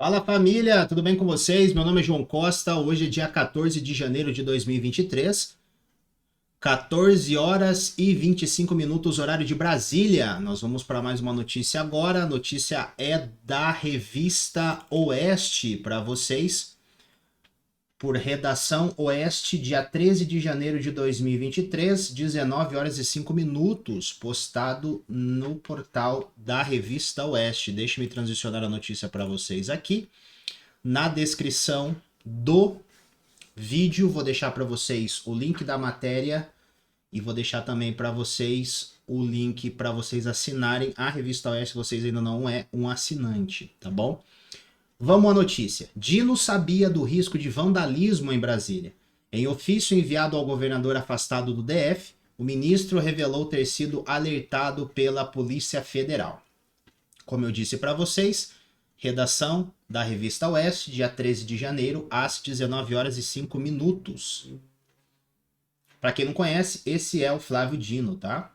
Fala família, tudo bem com vocês? Meu nome é João Costa, hoje é dia 14 de janeiro de 2023, 14 horas e 25 minutos, horário de Brasília. Nós vamos para mais uma notícia agora, a notícia é da revista Oeste para vocês, por redação Oeste, dia 13 de janeiro de 2023, 19 horas e 5 minutos, postado no portal da revista Oeste. Deixe-me transicionar a notícia para vocês aqui. Na descrição do vídeo vou deixar para vocês o link da matéria e vou deixar também para vocês o link para vocês assinarem a revista Oeste se vocês ainda não é um assinante, tá bom? Vamos à notícia. Dino sabia do risco de vandalismo em Brasília. Em ofício enviado ao governador afastado do DF, o ministro revelou ter sido alertado pela Polícia Federal. Como eu disse para vocês, redação da revista Oeste, dia 13 de janeiro, às 19 horas e 5 minutos. Para quem não conhece, esse é o Flávio Dino, tá?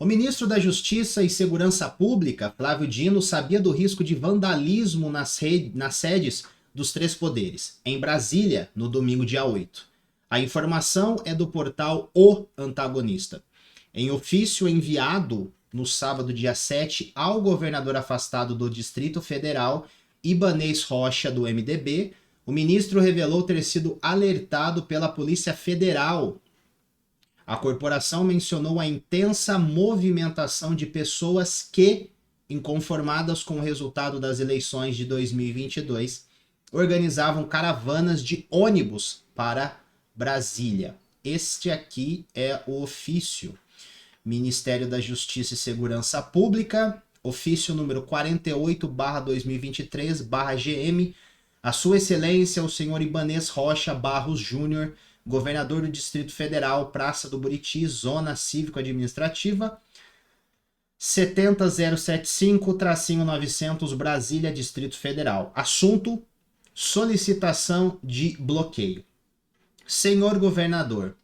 O ministro da Justiça e Segurança Pública, Flávio Dino, sabia do risco de vandalismo nas sedes dos três poderes, em Brasília, no domingo, dia 8. A informação é do portal O Antagonista. Em ofício enviado no sábado, dia 7, ao governador afastado do Distrito Federal, Ibanez Rocha, do MDB, o ministro revelou ter sido alertado pela Polícia Federal. A corporação mencionou a intensa movimentação de pessoas que, inconformadas com o resultado das eleições de 2022, organizavam caravanas de ônibus para Brasília. Este aqui é o ofício. Ministério da Justiça e Segurança Pública, ofício número 48/2023/GM, a Sua Excelência, o senhor Ibanez Rocha Barros Júnior, governador do Distrito Federal, Praça do Buriti, Zona Cívico-Administrativa, 70075-900 Brasília, Distrito Federal. Assunto: solicitação de bloqueio. Senhor governador,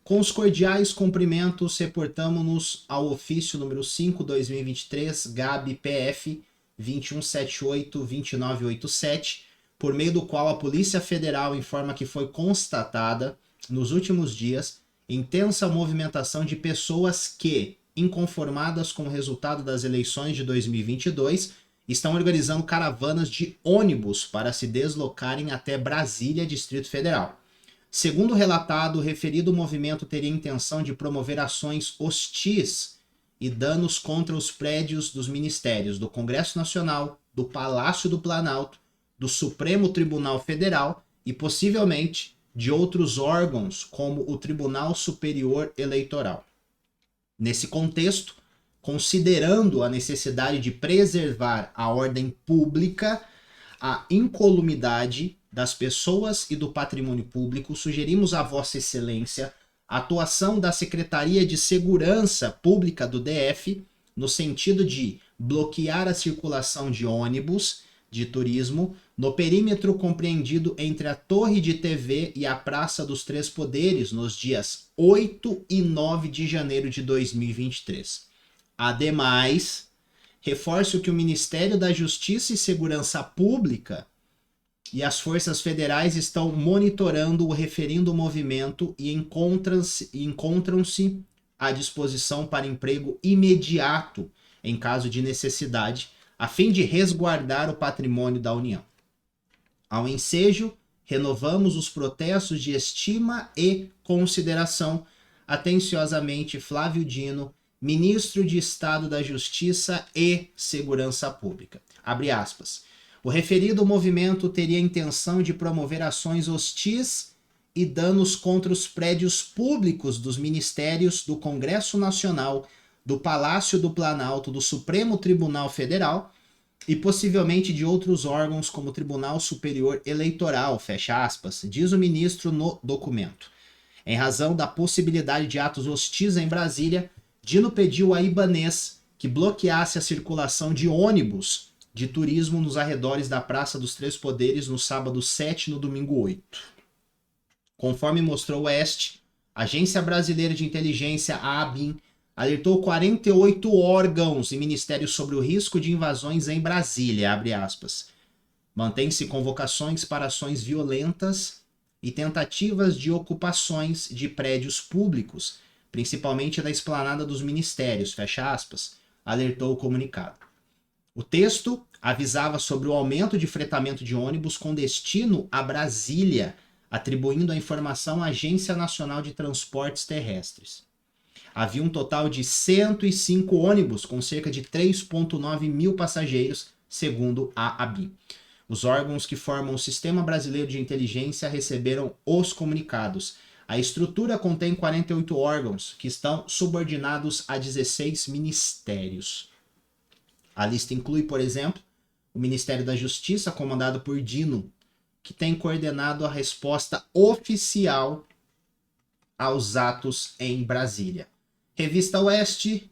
com os cordiais cumprimentos, reportamos-nos ao ofício número 5/2023, GAB-PF 2178-2987, por meio do qual a Polícia Federal informa que foi constatada, nos últimos dias, intensa movimentação de pessoas que, inconformadas com o resultado das eleições de 2022, estão organizando caravanas de ônibus para se deslocarem até Brasília, Distrito Federal. Segundo relatado, o referido movimento teria intenção de promover ações hostis e danos contra os prédios dos ministérios do Congresso Nacional, do Palácio do Planalto, do Supremo Tribunal Federal e, possivelmente, de outros órgãos, como o Tribunal Superior Eleitoral. Nesse contexto, considerando a necessidade de preservar a ordem pública, a incolumidade das pessoas e do patrimônio público, sugerimos a Vossa Excelência a atuação da Secretaria de Segurança Pública do DF no sentido de bloquear a circulação de ônibus de turismo no perímetro compreendido entre a Torre de TV e a Praça dos Três Poderes nos dias 8 e 9 de janeiro de 2023. Ademais, reforço que o Ministério da Justiça e Segurança Pública e as forças federais estão monitorando o referido movimento e encontram-se à disposição para emprego imediato em caso de necessidade, a fim de resguardar o patrimônio da União. Ao ensejo, renovamos os protestos de estima e consideração. Atenciosamente, Flávio Dino, Ministro de Estado da Justiça e Segurança Pública. Abre aspas. O referido movimento teria a intenção de promover ações hostis e danos contra os prédios públicos dos ministérios do Congresso Nacional, do Palácio do Planalto, do Supremo Tribunal Federal e possivelmente de outros órgãos como o Tribunal Superior Eleitoral, fecha aspas, diz o ministro no documento. Em razão da possibilidade de atos hostis em Brasília, Dino pediu a Ibanez que bloqueasse a circulação de ônibus de turismo nos arredores da Praça dos Três Poderes no sábado 7 e no domingo 8. Conforme mostrou o Oeste, a Agência Brasileira de Inteligência, a ABIN, alertou 48 órgãos e ministérios sobre o risco de invasões em Brasília, abre aspas. Mantém-se convocações para ações violentas e tentativas de ocupações de prédios públicos, principalmente da esplanada dos ministérios, fecha aspas, alertou o comunicado. O texto avisava sobre o aumento de fretamento de ônibus com destino a Brasília, atribuindo a informação à Agência Nacional de Transportes Terrestres. Havia um total de 105 ônibus com cerca de 3,9 mil passageiros, segundo a ABI. Os órgãos que formam o Sistema Brasileiro de Inteligência receberam os comunicados. A estrutura contém 48 órgãos, que estão subordinados a 16 ministérios. A lista inclui, por exemplo, o Ministério da Justiça, comandado por Dino, que tem coordenado a resposta oficial aos atos em Brasília. Revista Oeste,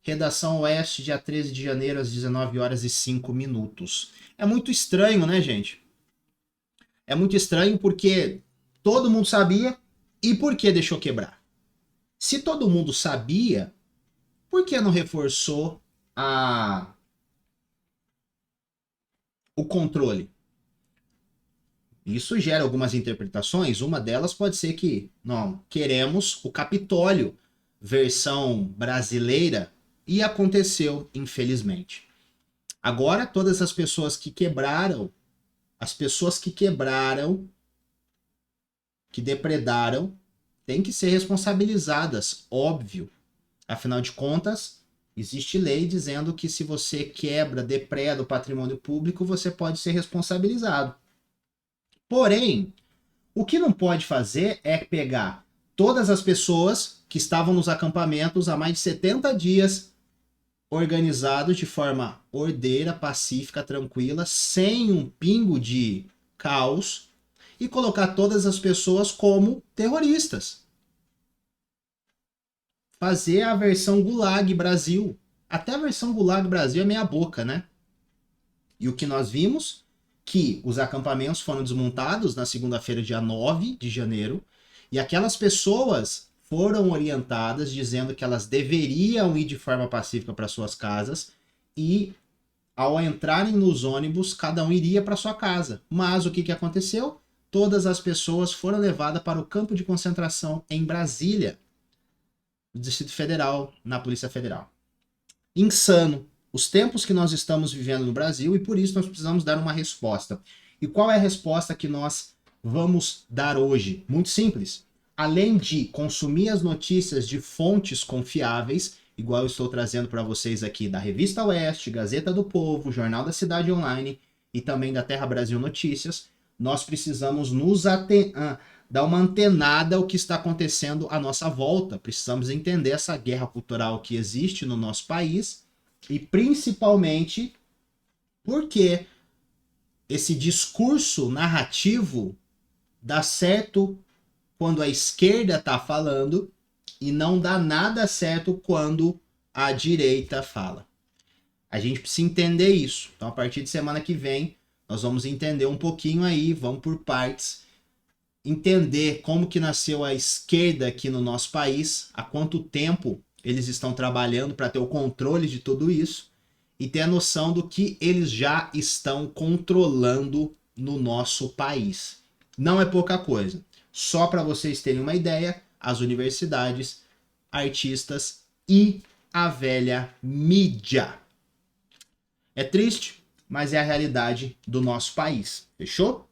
Redação Oeste, dia 13 de janeiro, às 19 horas e 5 minutos. É muito estranho, né, gente? É muito estranho porque todo mundo sabia e por que deixou quebrar? Se todo mundo sabia, por que não reforçou o controle? Isso gera algumas interpretações. Uma delas pode ser que, não, queremos o Capitólio, versão brasileira, e aconteceu, infelizmente. Agora, todas as pessoas que quebraram, que depredaram, têm que ser responsabilizadas, óbvio. Afinal de contas, existe lei dizendo que se você quebra, depreda o patrimônio público, você pode ser responsabilizado. Porém, o que não pode fazer é pegar todas as pessoas que estavam nos acampamentos há mais de 70 dias, organizados de forma ordeira, pacífica, tranquila, sem um pingo de caos, e colocar todas as pessoas como terroristas. Fazer a versão Gulag Brasil. Até a versão Gulag Brasil é meia boca, né? E o que nós vimos? Que os acampamentos foram desmontados na segunda-feira, dia 9 de janeiro, e aquelas pessoas foram orientadas dizendo que elas deveriam ir de forma pacífica para suas casas e, ao entrarem nos ônibus, cada um iria para sua casa. Mas o que aconteceu? Todas as pessoas foram levadas para o campo de concentração em Brasília, no Distrito Federal, na Polícia Federal. Insano. Os tempos que nós estamos vivendo no Brasil, e por isso nós precisamos dar uma resposta. E qual é a resposta que nós vamos dar hoje? Muito simples. Além de consumir as notícias de fontes confiáveis, igual eu estou trazendo para vocês aqui da Revista Oeste, Gazeta do Povo, Jornal da Cidade Online e também da Terra Brasil Notícias, nós precisamos dar uma antenada ao que está acontecendo à nossa volta. Precisamos entender essa guerra cultural que existe no nosso país e principalmente porque esse discurso narrativo dá certo quando a esquerda está falando e não dá nada certo quando a direita fala. A gente precisa entender isso. Então, a partir de semana que vem, nós vamos entender um pouquinho aí, vamos por partes, entender como que nasceu a esquerda aqui no nosso país, há quanto tempo eles estão trabalhando para ter o controle de tudo isso e ter a noção do que eles já estão controlando no nosso país. Não é pouca coisa. Só para vocês terem uma ideia, as universidades, artistas e a velha mídia. É triste, mas é a realidade do nosso país. Fechou?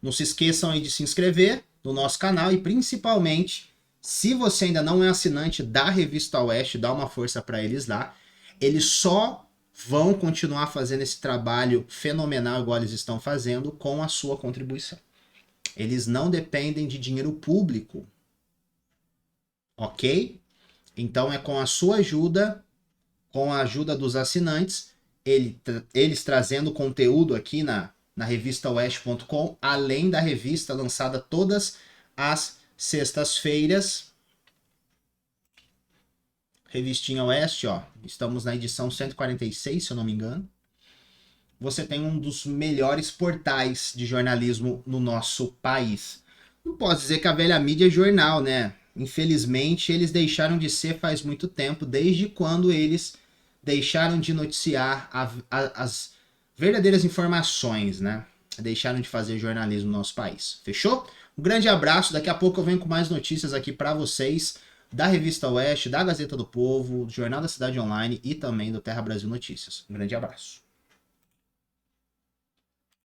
Não se esqueçam aí de se inscrever no nosso canal e principalmente, se você ainda não é assinante da Revista Oeste, dá uma força para eles lá. Eles só vão continuar fazendo esse trabalho fenomenal igual eles estão fazendo com a sua contribuição. Eles não dependem de dinheiro público, ok? Então é com a sua ajuda, com a ajuda dos assinantes, eles trazendo conteúdo aqui na revistaoeste.com, além da revista lançada todas as sextas-feiras. Revistinha Oeste, ó, estamos na edição 146, se eu não me engano. Você tem um dos melhores portais de jornalismo no nosso país. Não posso dizer que a velha mídia é jornal, né? Infelizmente, eles deixaram de ser faz muito tempo, desde quando eles deixaram de noticiar as verdadeiras informações, né? Deixaram de fazer jornalismo no nosso país. Fechou? Um grande abraço. Daqui a pouco eu venho com mais notícias aqui para vocês da Revista Oeste, da Gazeta do Povo, do Jornal da Cidade Online e também do Terra Brasil Notícias. Um grande abraço.